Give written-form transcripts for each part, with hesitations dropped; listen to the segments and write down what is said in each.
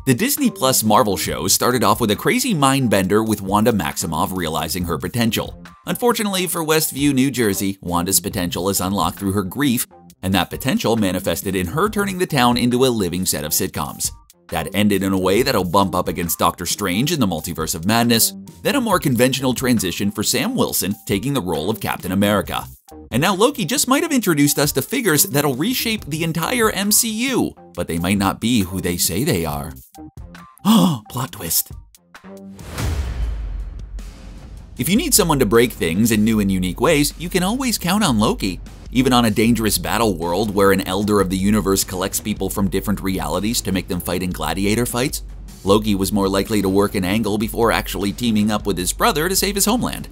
The Disney Plus Marvel show started off with a crazy mind bender with Wanda Maximoff realizing her potential. Unfortunately for Westview, New Jersey, Wanda's potential is unlocked through her grief, and that potential manifested in her turning the town into a living set of sitcoms. That ended in a way that'll bump up against Doctor Strange in the Multiverse of Madness, then a more conventional transition for Sam Wilson taking the role of Captain America. And now Loki just might have introduced us to figures that'll reshape the entire MCU, but they might not be who they say they are. Oh, plot twist. If you need someone to break things in new and unique ways, you can always count on Loki. Even on a dangerous battle world where an elder of the universe collects people from different realities to make them fight in gladiator fights, Loki was more likely to work an angle before actually teaming up with his brother to save his homeland.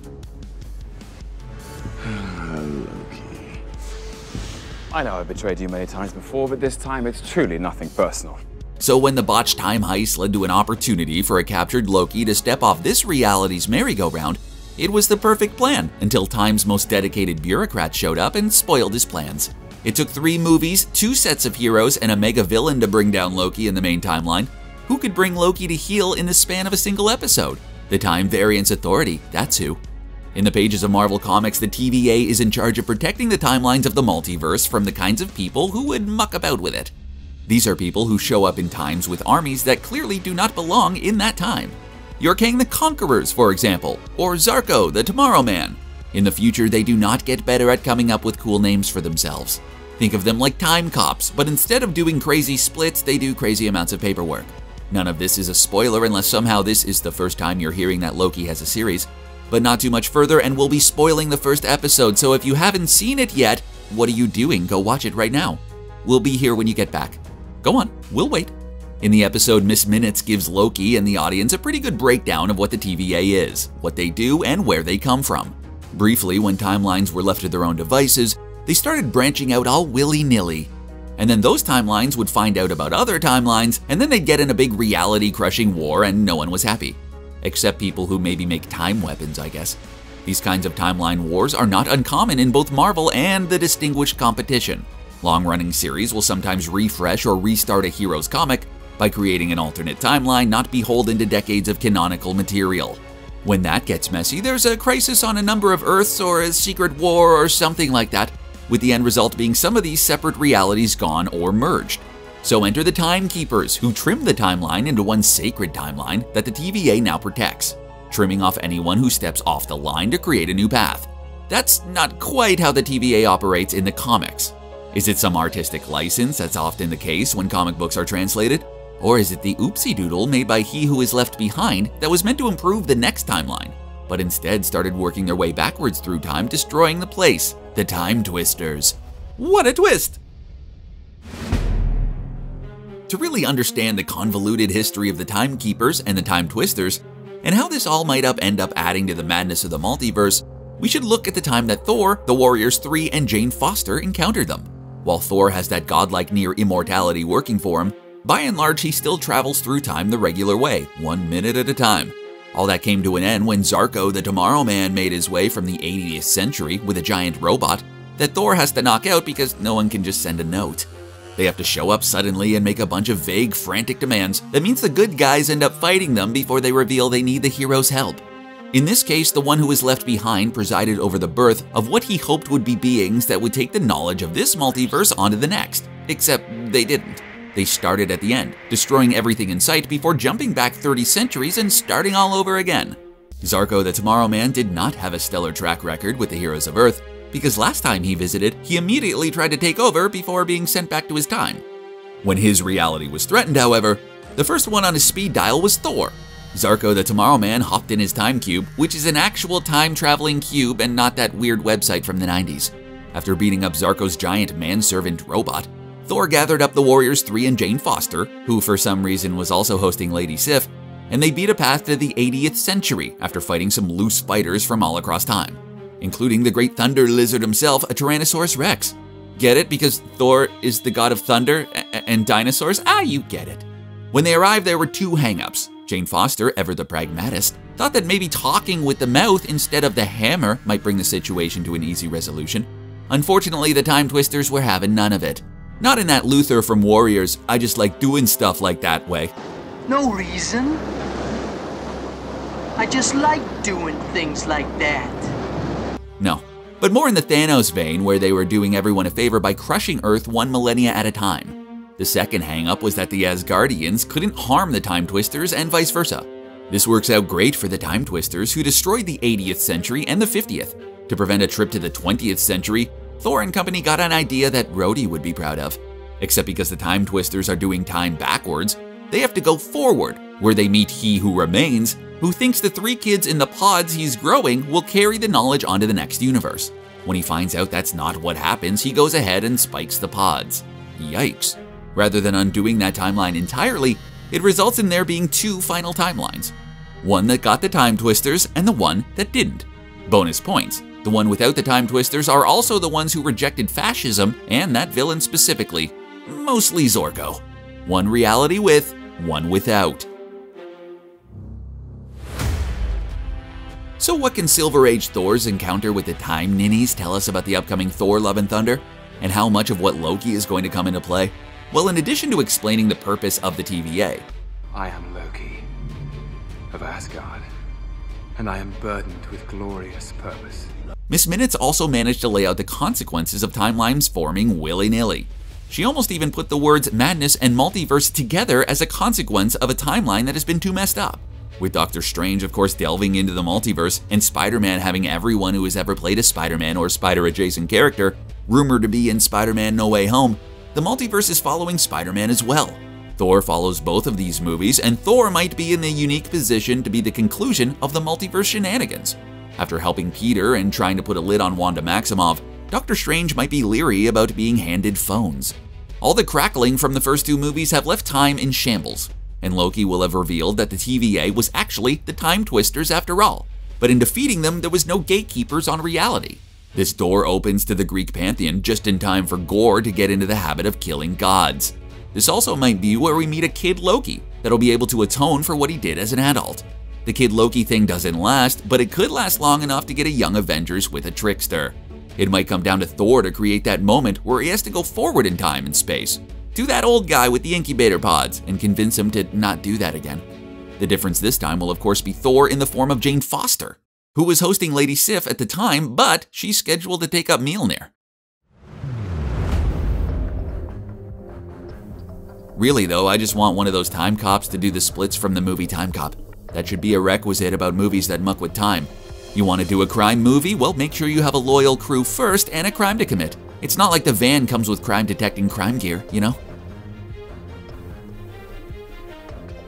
Loki. I know I've betrayed you many times before, but this time it's truly nothing personal. So when the botched time heist led to an opportunity for a captured Loki to step off this reality's merry-go-round, it was the perfect plan until Time's most dedicated bureaucrat showed up and spoiled his plans. It took 3 movies, 2 sets of heroes, and a mega villain to bring down Loki in the main timeline. Who could bring Loki to heel in the span of a single episode? The Time Variance Authority, that's who. In the pages of Marvel Comics, the TVA is in charge of protecting the timelines of the multiverse from the kinds of people who would muck about with it. These are people who show up in times with armies that clearly do not belong in that time. Your Kang the Conquerors, for example, or Zarko the Tomorrow Man. In the future, they do not get better at coming up with cool names for themselves. Think of them like time cops, but instead of doing crazy splits, they do crazy amounts of paperwork. None of this is a spoiler unless somehow this is the first time you're hearing that Loki has a series. But not too much further and we'll be spoiling the first episode, so if you haven't seen it yet, what are you doing? Go watch it right now. We'll be here when you get back. Go on, we'll wait. In the episode, Miss Minutes gives Loki and the audience a pretty good breakdown of what the TVA is, what they do, and where they come from. Briefly, when timelines were left to their own devices, they started branching out all willy-nilly. And then those timelines would find out about other timelines, and then they'd get in a big reality-crushing war and no one was happy. Except people who maybe make time weapons, I guess. These kinds of timeline wars are not uncommon in both Marvel and the distinguished competition. Long-running series will sometimes refresh or restart a hero's comic by creating an alternate timeline not beholden to decades of canonical material. When that gets messy, there's a crisis on a number of Earths or a secret war or something like that, with the end result being some of these separate realities gone or merged. So enter the Timekeepers, who trim the timeline into one sacred timeline that the TVA now protects, trimming off anyone who steps off the line to create a new path. That's not quite how the TVA operates in the comics. Is it some artistic license that's often the case when comic books are translated? Or is it the oopsie doodle made by he who is left behind that was meant to improve the next timeline, but instead started working their way backwards through time, destroying the place? The Time Twisters. What a twist! To really understand the convoluted history of the Timekeepers and the Time Twisters, and how this all might end up adding to the madness of the multiverse, we should look at the time that Thor, the Warriors 3, and Jane Foster encountered them. While Thor has that godlike near immortality working for him, by and large he still travels through time the regular way, 1 minute at a time. All that came to an end when Zarko the Tomorrow Man made his way from the 80th century with a giant robot that Thor has to knock out because no one can just send a note. They have to show up suddenly and make a bunch of vague, frantic demands that means the good guys end up fighting them before they reveal they need the hero's help. In this case, the one who was left behind presided over the birth of what he hoped would be beings that would take the knowledge of this multiverse onto the next. Except they didn't. They started at the end, destroying everything in sight before jumping back 30 centuries and starting all over again. Zarko the Tomorrow Man did not have a stellar track record with the heroes of Earth, because last time he visited, he immediately tried to take over before being sent back to his time. When his reality was threatened, however, the first one on his speed dial was Thor. Zarko the Tomorrow Man hopped in his time cube, which is an actual time-traveling cube and not that weird website from the 90s. After beating up Zarko's giant manservant robot, Thor gathered up the Warriors 3 and Jane Foster, who for some reason was also hosting Lady Sif, and they beat a path to the 80th century after fighting some loose fighters from all across time, including the great thunder lizard himself, a Tyrannosaurus Rex. Get it? Because Thor is the god of thunder and dinosaurs? Ah, you get it. When they arrived, there were 2 hang-ups. Jane Foster, ever the pragmatist, thought that maybe talking with the mouth instead of the hammer might bring the situation to an easy resolution. Unfortunately, the Time Twisters were having none of it. Not in that Luther from Warriors, I just like doing stuff like that way. No reason. I just like doing things like that. No, but more in the Thanos vein, where they were doing everyone a favor by crushing Earth 1 millennia at a time. The second hang-up was that the Asgardians couldn't harm the Time Twisters and vice versa. This works out great for the Time Twisters, who destroyed the 80th century and the 50th. To prevent a trip to the 20th century, Thor and company got an idea that Rhodey would be proud of. Except because the Time Twisters are doing time backwards, they have to go forward, where they meet He Who Remains, who thinks the 3 kids in the pods he's growing will carry the knowledge onto the next universe. When he finds out that's not what happens, he goes ahead and spikes the pods. Yikes. Rather than undoing that timeline entirely, it results in there being 2 final timelines. One that got the Time Twisters and the one that didn't. Bonus points. The one without the Time Twisters are also the ones who rejected fascism and that villain specifically. Mostly Zorko. One reality with, one without. So what can Silver Age Thor's encounter with the Time Ninnies tell us about the upcoming Thor Love and Thunder? And how much of what Loki is going to come into play? Well, in addition to explaining the purpose of the TVA, I am Loki of Asgard, and I am burdened with glorious purpose. Miss Minutes also managed to lay out the consequences of timelines forming willy-nilly. She almost even put the words madness and multiverse together as a consequence of a timeline that has been too messed up. With Doctor Strange, of course, delving into the multiverse, and Spider-Man having everyone who has ever played a Spider-Man or Spider-adjacent character rumored to be in Spider-Man No Way Home, the multiverse is following Spider-Man as well. Thor follows both of these movies, and Thor might be in the unique position to be the conclusion of the multiverse shenanigans. After helping Peter and trying to put a lid on Wanda Maximoff, Doctor Strange might be leery about being handed phones. All the crackling from the first 2 movies have left time in shambles, and Loki will have revealed that the TVA was actually the Time Twisters after all, but in defeating them there was no gatekeepers on reality. This door opens to the Greek pantheon just in time for Gorr to get into the habit of killing gods. This also might be where we meet a kid Loki that'll be able to atone for what he did as an adult. The kid Loki thing doesn't last, but it could last long enough to get a young Avengers with a trickster. It might come down to Thor to create that moment where he has to go forward in time and space, to that old guy with the incubator pods, and convince him to not do that again. The difference this time will of course be Thor in the form of Jane Foster, who was hosting Lady Sif at the time, but she's scheduled to take up Mjolnir. Really though, I just want one of those time cops to do the splits from the movie Time Cop. That should be a requisite about movies that muck with time. You want to do a crime movie? Well, make sure you have a loyal crew first and a crime to commit. It's not like the van comes with crime detecting crime gear, you know?